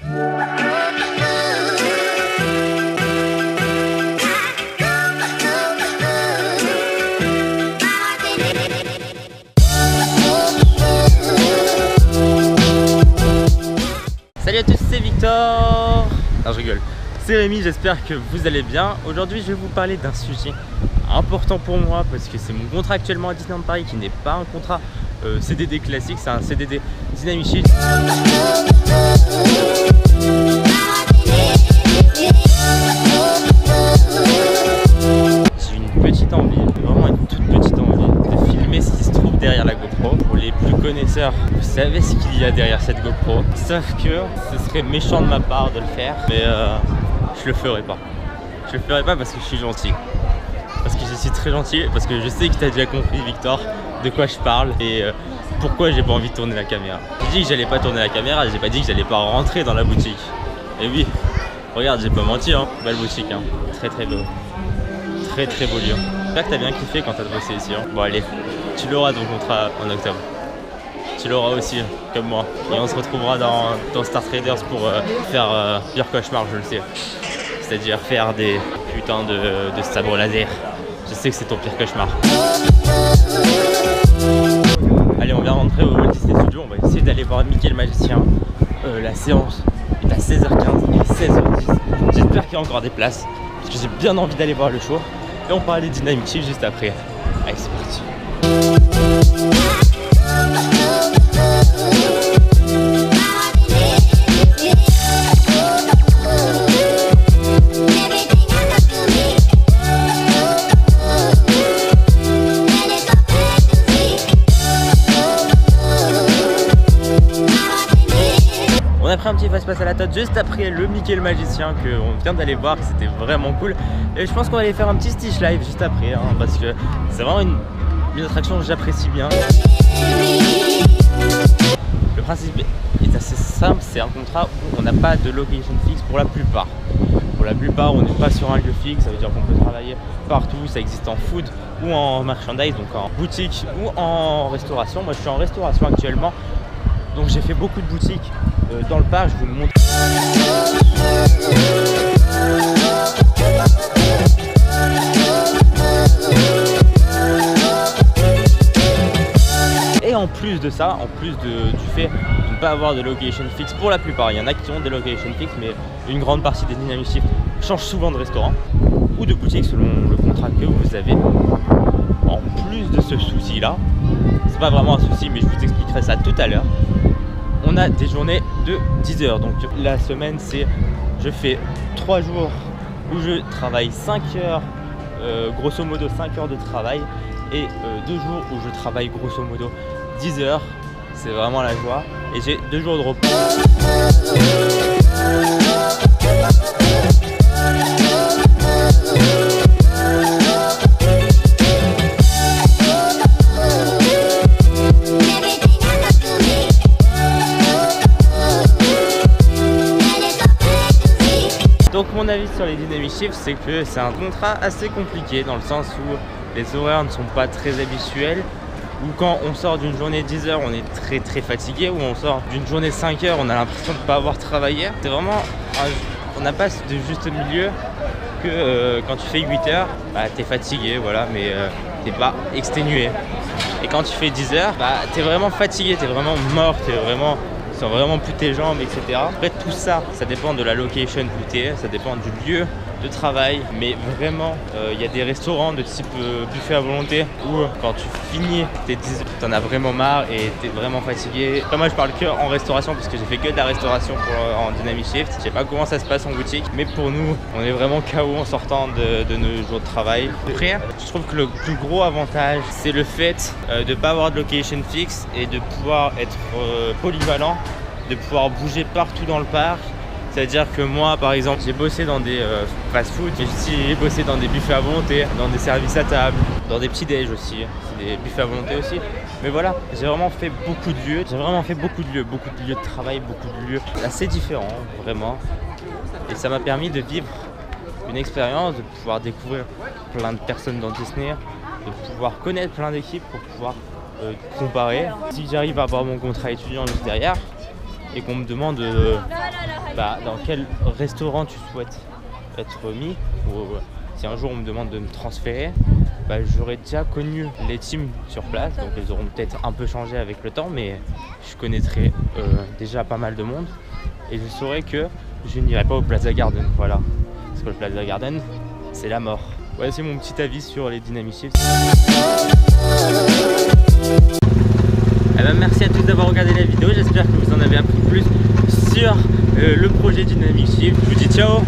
Salut à tous, c'est Victor. Non, je rigole. C'est Rémi, j'espère que vous allez bien. Aujourd'hui, je vais vous parler d'un sujet important pour moi parce que c'est mon contrat actuellement à Disneyland Paris qui n'est pas un contrat CDD classique, c'est un CDD Dynamic Shift. J'ai une petite envie, vraiment une toute petite envie de filmer ce qui se trouve derrière la GoPro. Pour les plus connaisseurs, vous savez ce qu'il y a derrière cette GoPro. Sauf que ce serait méchant de ma part de le faire, mais je le ferai pas. Je le ferai pas parce que je suis gentil. Parce que je suis très gentil, parce que je sais que tu as déjà compris, Victor, de quoi je parle et pourquoi j'ai pas envie de tourner la caméra. J'ai dit que j'allais pas tourner la caméra, j'ai pas dit que j'allais pas rentrer dans la boutique. Et oui, regarde, j'ai pas menti, hein. Belle boutique, hein. Très très beau. Très très beau lieu. J'espère que t'as bien kiffé quand t'as bossé ici, hein. Bon allez, tu l'auras ton contrat en octobre. Tu l'auras aussi, comme moi. Et on se retrouvera dans Star Traders pour faire pire cauchemar, je le sais. C'est-à-dire faire des putains de sabres laser. Je sais que c'est ton pire cauchemar. Allez, on vient rentrer au Disney Studio. On va essayer d'aller voir Mickey le Magicien. La séance est à 16h15 et 16h10. J'espère qu'il y a encore des places. Parce que j'ai bien envie d'aller voir le show. Et on parle des Dynamic Shift juste après. Allez, c'est parti. On a pris un petit fast-pass à la tête juste après le Mickey le Magicien qu'on vient d'aller voir, c'était vraiment cool. Et je pense qu'on va aller faire un petit Stitch live juste après, hein, parce que c'est vraiment une attraction que j'apprécie bien. Le principe est assez simple, c'est un contrat où on n'a pas de location fixe pour la plupart. Pour la plupart, on n'est pas sur un lieu fixe, ça veut dire qu'on peut travailler partout, ça existe en food ou en merchandise, donc en boutique ou en restauration. Moi je suis en restauration actuellement, donc j'ai fait beaucoup de boutiques dans le parc, je vous le montre. Et en plus de ça, en plus du fait de ne pas avoir de location fixe pour la plupart, il y en a qui ont des location fixes, mais une grande partie des Dynamic Shift changent souvent de restaurant ou de boutique selon le contrat que vous avez. En plus de ce souci là, c'est pas vraiment un souci, mais je vous expliquerai ça tout à l'heure. On a des journées de 10 heures, donc la semaine c'est, je fais 3 jours où je travaille 5 heures, grosso modo 5 heures de travail, et 2 jours où je travaille grosso modo 10 heures, c'est vraiment la joie, et j'ai 2 jours de repos. Donc mon avis sur les Dynamic Shift, c'est que c'est un contrat assez compliqué dans le sens où les horaires ne sont pas très habituels, ou quand on sort d'une journée 10 heures on est très très fatigué, ou on sort d'une journée 5 heures on a l'impression de ne pas avoir travaillé. C'est vraiment, on n'a pas de juste milieu que quand tu fais 8 heures, bah, t'es fatigué, voilà, mais t'es pas exténué. Et quand tu fais 10 heures, bah, t'es vraiment fatigué, t'es vraiment mort, t'es vraiment... Tu sens vraiment plus tes jambes, etc. Après tout ça, ça dépend de la location où tu es, ça dépend du lieu de travail, mais vraiment il y a des restaurants de type buffet à volonté où quand tu finis tes 10 heures, t'en as vraiment marre et t'es vraiment fatigué. Après moi je parle que en restauration parce que j'ai fait que de la restauration en Dynamic Shift. Je sais pas comment ça se passe en boutique, mais pour nous on est vraiment KO en sortant de nos jours de travail. Après je trouve que le plus gros avantage c'est le fait de ne pas avoir de location fixe et de pouvoir être polyvalent, de pouvoir bouger partout dans le parc. C'est-à-dire que moi, par exemple, j'ai bossé dans des fast-food, j'ai bossé dans des buffets à volonté, dans des services à table, dans des petits déj aussi, c'est des buffets à volonté aussi. Mais voilà, j'ai vraiment fait beaucoup de lieux, beaucoup de lieux de travail, beaucoup de lieux assez différents, vraiment. Et ça m'a permis de vivre une expérience, de pouvoir découvrir plein de personnes dans Disney, de pouvoir connaître plein d'équipes pour pouvoir comparer. Si j'arrive à avoir mon contrat étudiant juste derrière, et qu'on me demande dans quel restaurant tu souhaites être mis, ou si un jour on me demande de me transférer, j'aurais déjà connu les teams sur place, donc ils auront peut-être un peu changé avec le temps, mais je connaîtrais déjà pas mal de monde et je saurais que je n'irai pas au Plaza Garden, voilà, parce que le Plaza Garden c'est la mort. Voilà, c'est mon petit avis sur les Dynamic Shift. Merci à tous d'avoir regardé la vidéo, j'espère que vous en avez appris plus sur le projet Dynamic Shift. Je vous dis ciao.